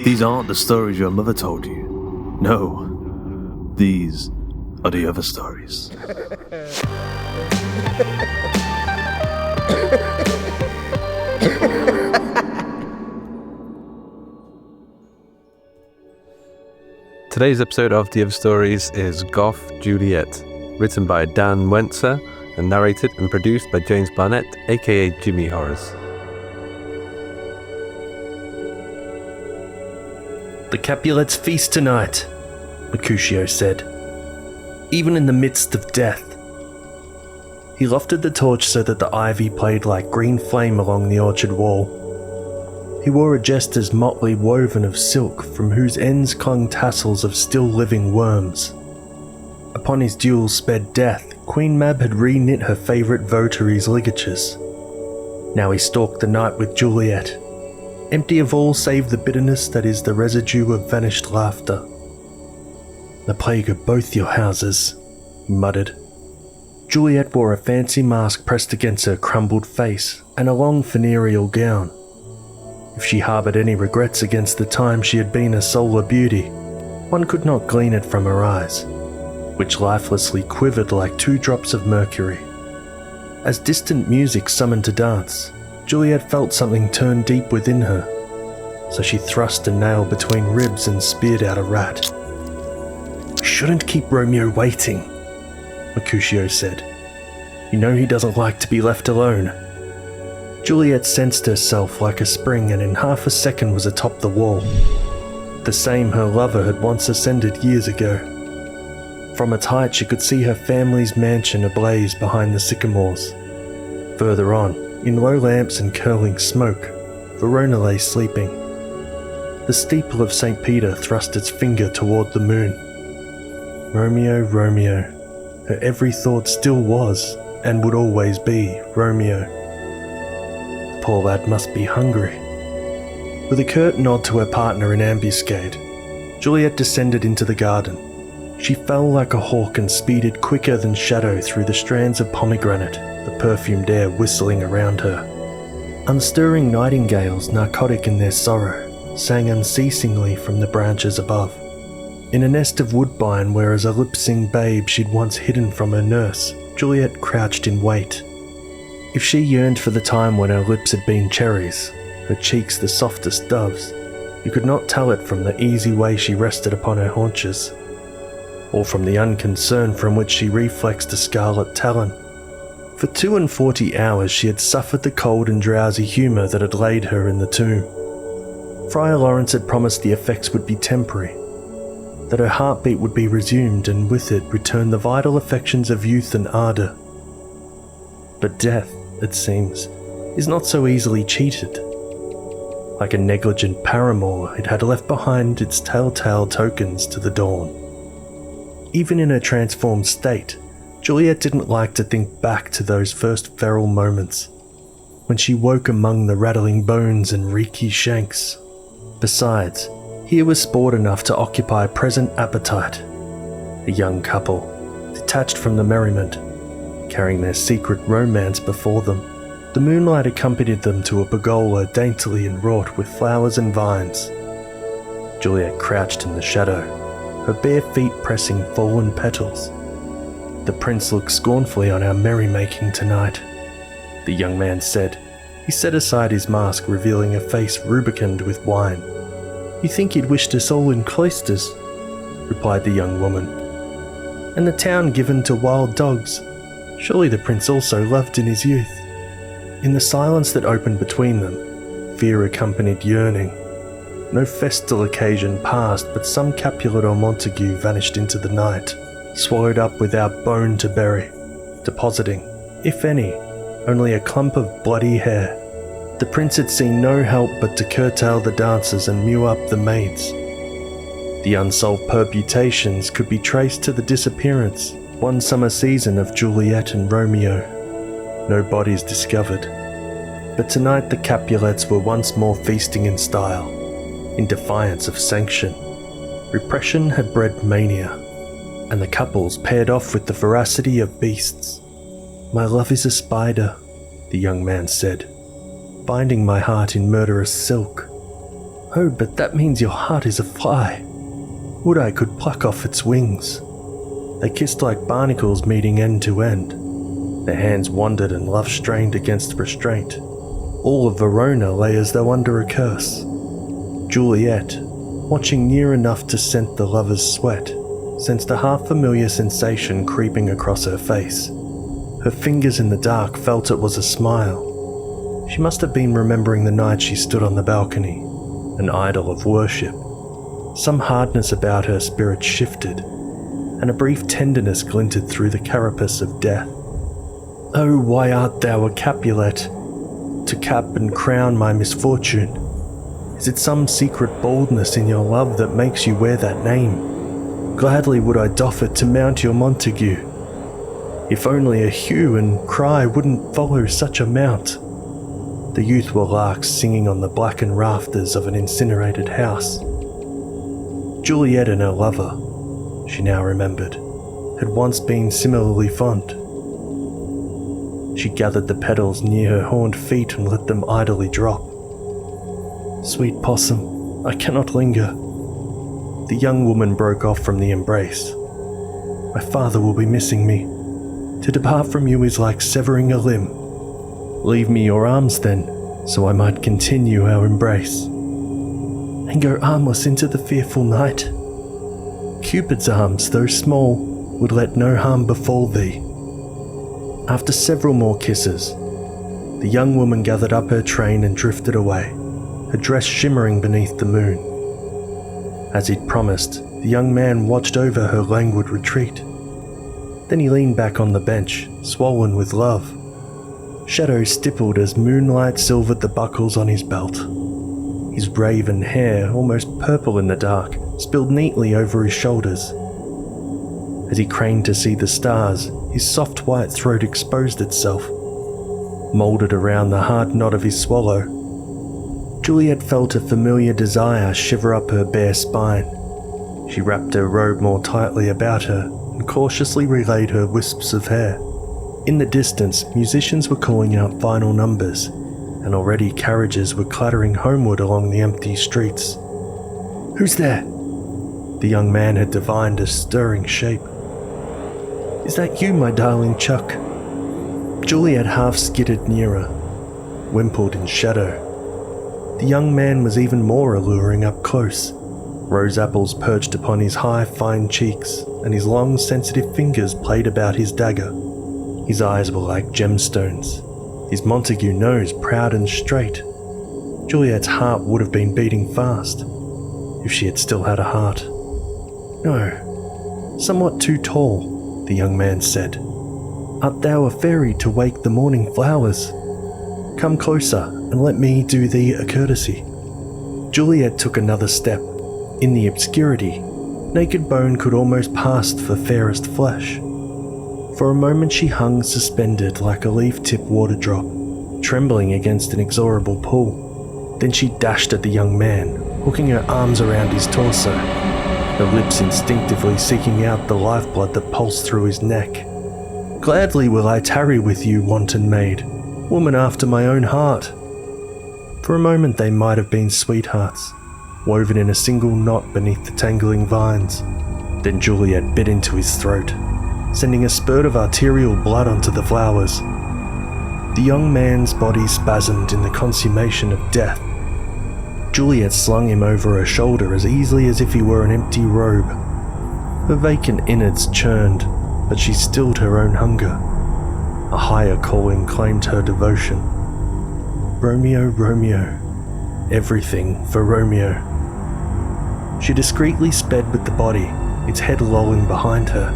These aren't the stories your mother told you. No, these are the other stories. Today's episode of The Other Stories is Goth Juliet, written by Dan Wentzer and narrated and produced by James Barnett, aka Jimmy Horrors. The Capulets feast tonight, Mercutio said, even in the midst of death. He lofted the torch so that the ivy played like green flame along the orchard wall. He wore a jester's motley woven of silk from whose ends clung tassels of still-living worms. Upon his duel sped death, Queen Mab had re-knit her favourite votary's ligatures. Now he stalked the night with Juliet, empty of all save the bitterness that is the residue of vanished laughter. "The plague of both your houses," he muttered. Juliet wore a fancy mask pressed against her crumbled face and a long funereal gown. If she harboured any regrets against the time she had been a solar beauty, one could not glean it from her eyes, which lifelessly quivered like 2 drops of mercury. As distant music summoned to dance, Juliet felt something turn deep within her, so she thrust a nail between ribs and speared out a rat. "We shouldn't keep Romeo waiting," Mercutio said. "You know he doesn't like to be left alone." Juliet sensed herself like a spring and in half a second was atop the wall, the same her lover had once ascended years ago. From its height she could see her family's mansion ablaze behind the sycamores. Further on, in low lamps and curling smoke, Verona lay sleeping. The steeple of St. Peter thrust its finger toward the moon. Romeo, Romeo. Her every thought still was, and would always be, Romeo. The poor lad must be hungry. With a curt nod to her partner in ambuscade, Juliet descended into the garden. She fell like a hawk and speeded quicker than shadow through the strands of pomegranate, the perfumed air whistling around her. Unstirring nightingales, narcotic in their sorrow, sang unceasingly from the branches above. In a nest of woodbine where as a lip-sing babe she'd once hidden from her nurse, Juliet crouched in wait. If she yearned for the time when her lips had been cherries, her cheeks the softest doves, you could not tell it from the easy way she rested upon her haunches, or from the unconcern from which she reflexed a scarlet talon. For 42 hours she had suffered the cold and drowsy humour that had laid her in the tomb. Friar Lawrence had promised the effects would be temporary, that her heartbeat would be resumed and with it return the vital affections of youth and ardour. But death, it seems, is not so easily cheated. Like a negligent paramour, it had left behind its telltale tokens to the dawn. Even in her transformed state, Juliet didn't like to think back to those first feral moments, when she woke among the rattling bones and reeky shanks. Besides, here was sport enough to occupy present appetite. A young couple, detached from the merriment, carrying their secret romance before them. The moonlight accompanied them to a pergola daintily enwrought with flowers and vines. Juliet crouched in the shadow, her bare feet pressing fallen petals. "The prince looks scornfully on our merrymaking tonight," the young man said. He set aside his mask, revealing a face rubicund with wine. "You think he'd wished us all in cloisters," replied the young woman. "And the town given to wild dogs. Surely the prince also loved in his youth." In the silence that opened between them, fear accompanied yearning. No festal occasion passed, but some Capulet or Montague vanished into the night, swallowed up without bone to bury, depositing, if any, only a clump of bloody hair. The prince had seen no help but to curtail the dances and mew up the maids. The unsolved permutations could be traced to the disappearance, one summer season, of Juliet and Romeo. No bodies discovered. But tonight the Capulets were once more feasting in style, in defiance of sanction. Repression had bred mania, and the couples paired off with the voracity of beasts. "My love is a spider," the young man said, "binding my heart in murderous silk. Oh, but that means your heart is a fly. Would I could pluck off its wings. They kissed like barnacles meeting end to end. Their hands wandered and love strained against restraint. All of Verona lay as though under a curse. Juliet, watching near enough to scent the lover's sweat, sensed a half-familiar sensation creeping across her face. Her fingers in the dark felt it was a smile. She must have been remembering the night she stood on the balcony, an idol of worship. Some hardness about her spirit shifted, and a brief tenderness glinted through the carapace of death. Oh, why art thou a Capulet, to cap and crown my misfortune? Is it some secret boldness in your love that makes you wear that name? Gladly would I doff it to mount your Montague, if only a hue and cry wouldn't follow such a mount. The youth were larks singing on the blackened rafters of an incinerated house. Juliet and her lover, she now remembered, had once been similarly fond. She gathered the petals near her horned feet and let them idly drop. Sweet possum, I cannot linger. The young woman broke off from the embrace. My father will be missing me. To depart from you is like severing a limb. Leave me your arms then, so I might continue our embrace, and go armless into the fearful night. Cupid's arms, though small, would let no harm befall thee. After several more kisses, the young woman gathered up her train and drifted away, her dress shimmering beneath the moon. As he'd promised, the young man watched over her languid retreat. Then he leaned back on the bench, swollen with love. Shadows stippled as moonlight silvered the buckles on his belt. His raven hair, almost purple in the dark, spilled neatly over his shoulders. As he craned to see the stars, his soft white throat exposed itself, moulded around the hard knot of his swallow. Juliet felt a familiar desire shiver up her bare spine. She wrapped her robe more tightly about her and cautiously relayed her wisps of hair. In the distance, musicians were calling out final numbers, and already carriages were clattering homeward along the empty streets. Who's there? The young man had divined a stirring shape. Is that you, my darling Chuck? Juliet half skidded nearer, wimpled in shadow. The young man was even more alluring up close. Rose apples perched upon his high, fine cheeks, and his long, sensitive fingers played about his dagger. His eyes were like gemstones, his Montague nose proud and straight. Juliet's heart would have been beating fast, if she had still had a heart. No, somewhat too tall, the young man said. Art thou a fairy to wake the morning flowers? Come closer, and let me do thee a courtesy. Juliet took another step. In the obscurity, naked bone could almost pass for fairest flesh. For a moment she hung suspended like a leaf-tip water drop, trembling against an inexorable pull. Then she dashed at the young man, hooking her arms around his torso, her lips instinctively seeking out the lifeblood that pulsed through his neck. Gladly will I tarry with you, wanton maid, woman after my own heart. For a moment they might have been sweethearts, woven in a single knot beneath the tangling vines. Then Juliet bit into his throat, sending a spurt of arterial blood onto the flowers. The young man's body spasmed in the consummation of death. Juliet slung him over her shoulder as easily as if he were an empty robe. Her vacant innards churned, but she stilled her own hunger. A higher calling claimed her devotion. Romeo, Romeo. Everything for Romeo. She discreetly sped with the body, its head lolling behind her.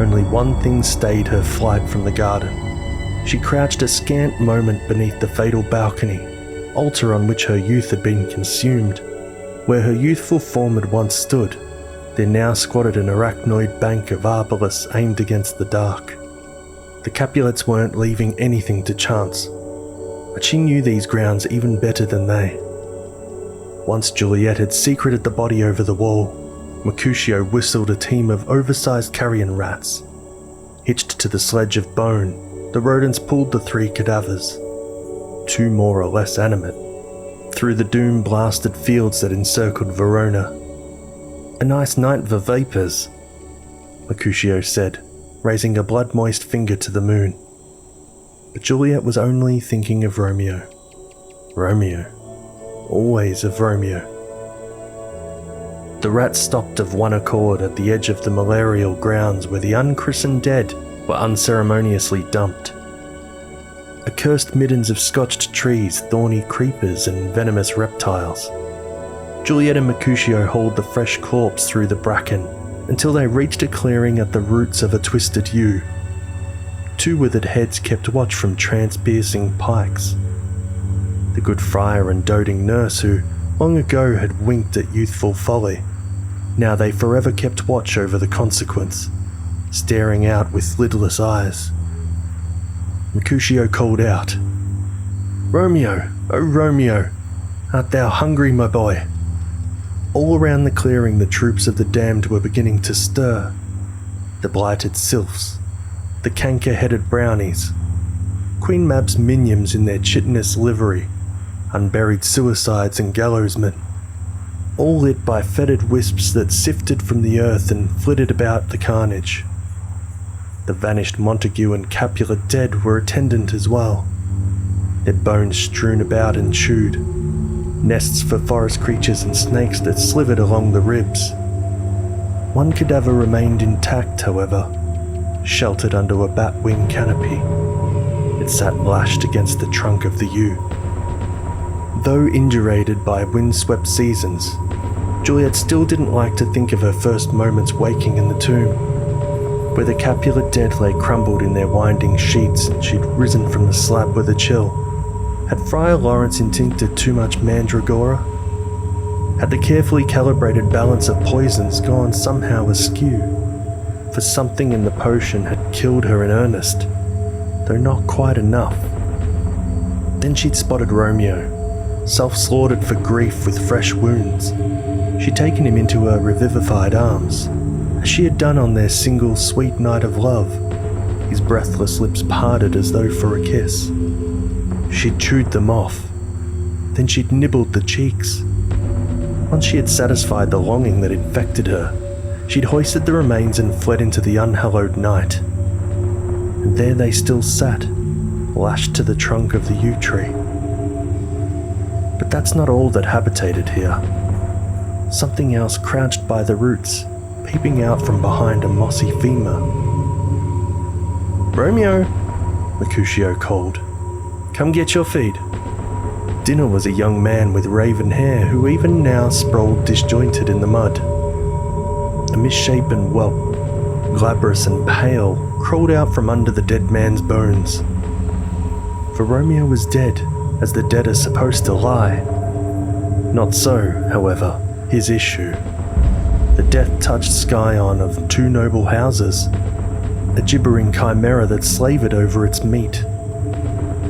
Only one thing stayed her flight from the garden. She crouched a scant moment beneath the fatal balcony, altar on which her youth had been consumed. Where her youthful form had once stood, there now squatted an arachnoid bank of arbalest aimed against the dark. The Capulets weren't leaving anything to chance, but she knew these grounds even better than they. Once Juliet had secreted the body over the wall, Mercutio whistled a team of oversized carrion rats. Hitched to the sledge of bone, the rodents pulled the three cadavers, two more or less animate, through the doom-blasted fields that encircled Verona. "A nice night for vapours," Mercutio said, raising a blood-moist finger to the moon. But Juliet was only thinking of Romeo. Romeo. Always of Romeo. The rats stopped of one accord at the edge of the malarial grounds where the unchristened dead were unceremoniously dumped. Accursed middens of scotched trees, thorny creepers, and venomous reptiles. Juliet and Mercutio hauled the fresh corpse through the bracken until they reached a clearing at the roots of a twisted yew. Two withered heads kept watch from trance-piercing pikes. The good friar and doting nurse who long ago had winked at youthful folly. Now they forever kept watch over the consequence, staring out with lidless eyes. Mercutio called out, "Romeo, oh Romeo, art thou hungry, my boy?" All around the clearing the troops of the damned were beginning to stir. The blighted sylphs, the canker-headed brownies, Queen Mab's minions in their chitinous livery, unburied suicides and gallowsmen, all lit by fetid wisps that sifted from the earth and flitted about the carnage. The vanished Montague and Capulet dead were attendant as well, their bones strewn about and chewed, nests for forest creatures and snakes that slithered along the ribs. One cadaver remained intact, however, sheltered under a bat-wing canopy. It sat lashed against the trunk of the yew. Though indurated by windswept seasons, Juliet still didn't like to think of her first moments waking in the tomb, where the Capulet dead lay crumbled in their winding sheets and she'd risen from the slab with a chill. Had Friar Lawrence intincted too much mandragora? Had the carefully calibrated balance of poisons gone somehow askew? For something in the potion had killed her in earnest, though not quite enough. Then she'd spotted Romeo, self-slaughtered for grief with fresh wounds. She'd taken him into her revivified arms, as she had done on their single sweet night of love, his breathless lips parted as though for a kiss. She'd chewed them off, then she'd nibbled the cheeks. Once she had satisfied the longing that infected her, she'd hoisted the remains and fled into the unhallowed night. And there they still sat, lashed to the trunk of the yew tree. But that's not all that habitated here. Something else crouched by the roots, peeping out from behind a mossy femur. "Romeo," Mercutio called, "come get your feed." Dinner was a young man with raven hair who even now sprawled disjointed in the mud. A misshapen whelp, glabrous and pale, crawled out from under the dead man's bones. For Romeo was dead, as the dead are supposed to lie. Not so, however, his issue. The death-touched scion of two noble houses, a gibbering chimera that slavered over its meat.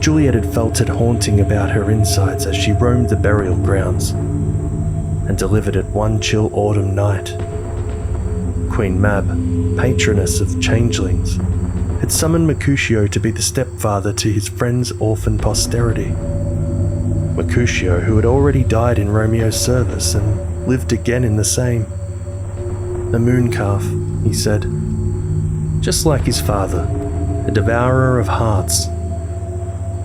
Juliet had felt it haunting about her insides as she roamed the burial grounds, and delivered it one chill autumn night. Queen Mab, patroness of changelings, had summoned Mercutio to be the stepfather to his friend's orphan posterity. Mercutio, who had already died in Romeo's service and lived again in the same. "A moon calf," he said. "Just like his father, a devourer of hearts."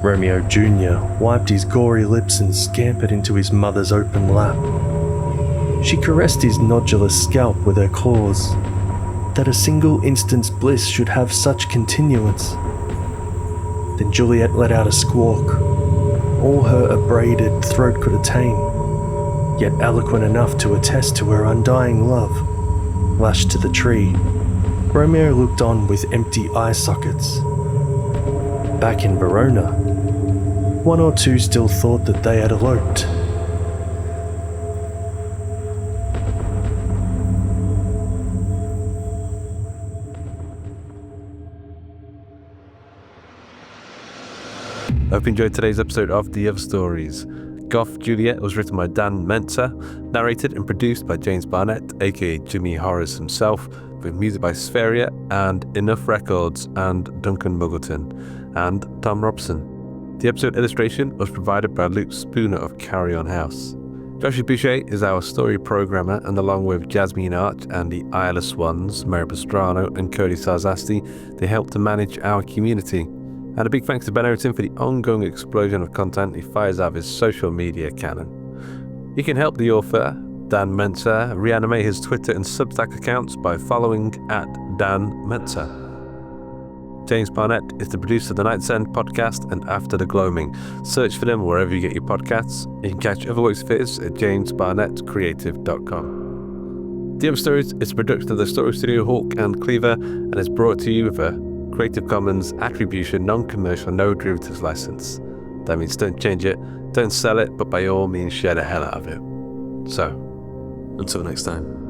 Romeo Jr. wiped his gory lips and scampered into his mother's open lap. She caressed his nodulous scalp with her claws. That a single instant's bliss should have such continuance. Then Juliet let out a squawk, all her abraded throat could attain, yet eloquent enough to attest to her undying love. Lashed to the tree, Romeo looked on with empty eye sockets. Back in Verona, one or two still thought that they had eloped. I hope you enjoyed today's episode of The Other Stories. Goth Juliet was written by Dan Mentzer, narrated and produced by James Barnett, aka Jimmy Horrors himself, with music by Spheria and Enough Records and Duncan Muggleton, and Tom Robson. The episode illustration was provided by Luke Spooner of Carry On House. Joshua Boucher is our story programmer, and along with Jasmine Arch and the eyeless ones, Pastrano and Cody Czarzasty, they help to manage our community. And a big thanks to Ben Overton for the ongoing explosion of content he fires out of his social media cannon. You can help the author, Dan Mentzer, reanimate his Twitter and Substack accounts by following @Dan Mentzer. James Barnett is the producer of the Night's End podcast and After the Gloaming. Search for them wherever you get your podcasts. You can catch other works of his at jamesbarnettcreative.com. The Other Stories is a production of the Story Studio Hawk and Cleaver and is brought to you with a Creative Commons Attribution Non-Commercial No Derivatives license. That means don't change it, don't sell it, but by all means share the hell out of it. So, until next time.